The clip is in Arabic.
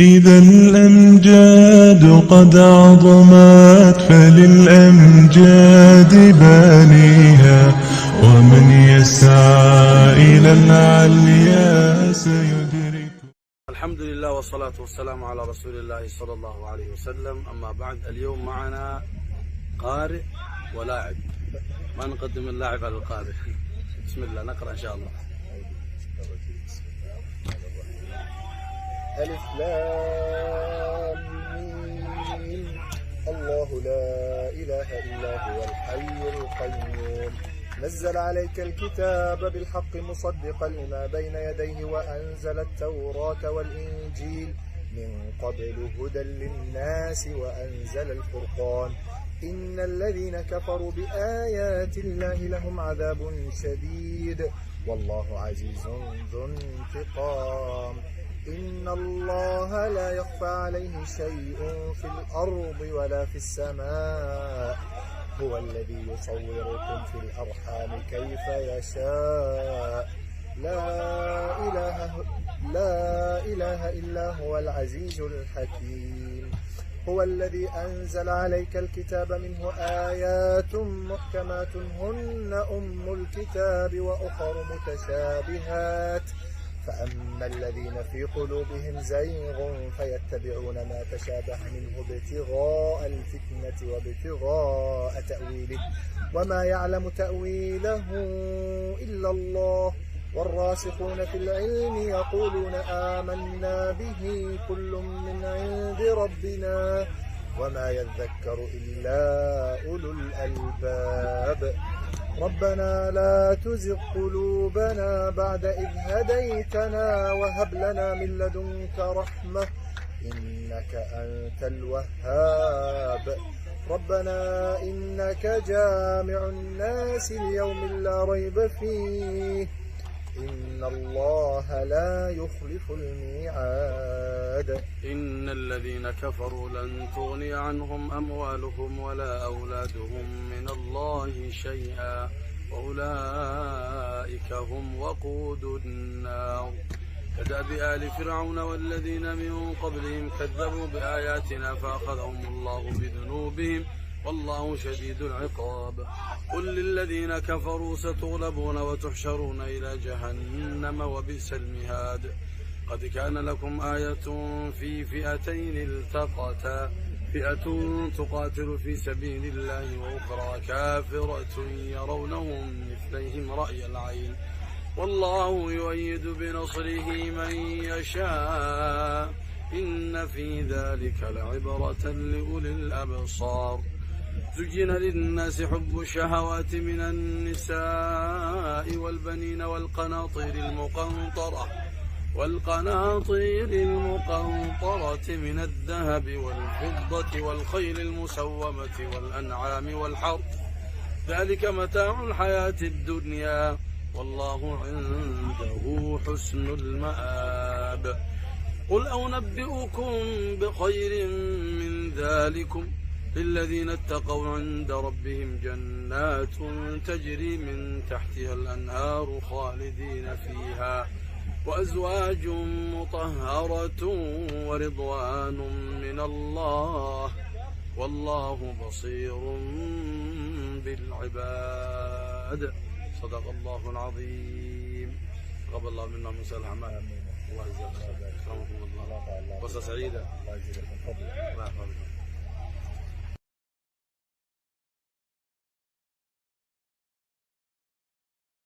إذا الأمجاد قد عظمت فللأمجاد بانيها، ومن يسعى إلى العليا سيدرك. الحمد لله والصلاة والسلام على رسول الله صلى الله عليه وسلم. أما بعد، اليوم معنا قارئ ولاعب، ما نقدم اللاعب على القارئ. بسم الله، نقرأ إن شاء الله. ألف لام ميم. الله لا إله إلا هو الحي القيوم. نزل عليك الكتاب بالحق مصدقا لما بين يديه وأنزل التوراة والإنجيل من قبل هدى للناس وأنزل الفرقان. إن الذين كفروا بآيات الله لهم عذاب شديد والله عزيز ذو انتقام. إن الله لا يخفى عليه شيء في الأرض ولا في السماء. هو الذي يصوركم في الأرحام كيف يشاء. لا إله إلا هو العزيز الحكيم. هو الذي أنزل عليك الكتاب منه آيات محكمات هن أم الكتاب وأخر متشابهات. فأما الذين في قلوبهم زيغ فيتبعون ما تشابه منه ابتغاء الفتنة وابتغاء تأويله وما يعلم تأويله إلا الله. والراسخون في العلم يقولون آمنا به كل من عند ربنا وما يذكر إلا أولو الألباب. ربنا لا تزغ قلوبنا بعد إذ هديتنا وهب لنا من لدنك رحمة إنك أنت الوهاب. ربنا إنك جامع الناس ليوم لا ريب فيه إن الله لا يخلف الميعاد. إن الذين كفروا لن تغني عنهم أموالهم ولا أولادهم من الله شيئا وأولئك هم وقود النار. كدأب آل فرعون والذين من قبلهم كذبوا بآياتنا فأخذهم الله بذنوبهم والله شديد العقاب. قل للذين كفروا ستغلبون وتحشرون إلى جهنم وبئس المهاد. قد كان لكم آية في فئتين التقتا، فئة تقاتل في سبيل الله وأخرى كافرة يرونهم مثليهم رأي العين والله يؤيد بنصره من يشاء إن في ذلك لعبرة لأولي الأبصار. زين للناس حب الشهوات من النساء والبنين والقناطير المقنطرة من الذهب والفضة والخيل المسومة والأنعام والحرث ذلك متاع الحياة الدنيا والله عنده حسن المآب. قل أنبئكم بخير من ذلكم للذين اتقوا عند ربهم جنات تجري من تحتها الأنهار خالدين فيها وأزواج مطهرة ورضوان من الله والله بصير بالعباد. صدق الله العظيم. تقبل الله منا من سائر الأعمال. الله يجزاكم خيرا. أكرمكم الله. فرصة سعيدة.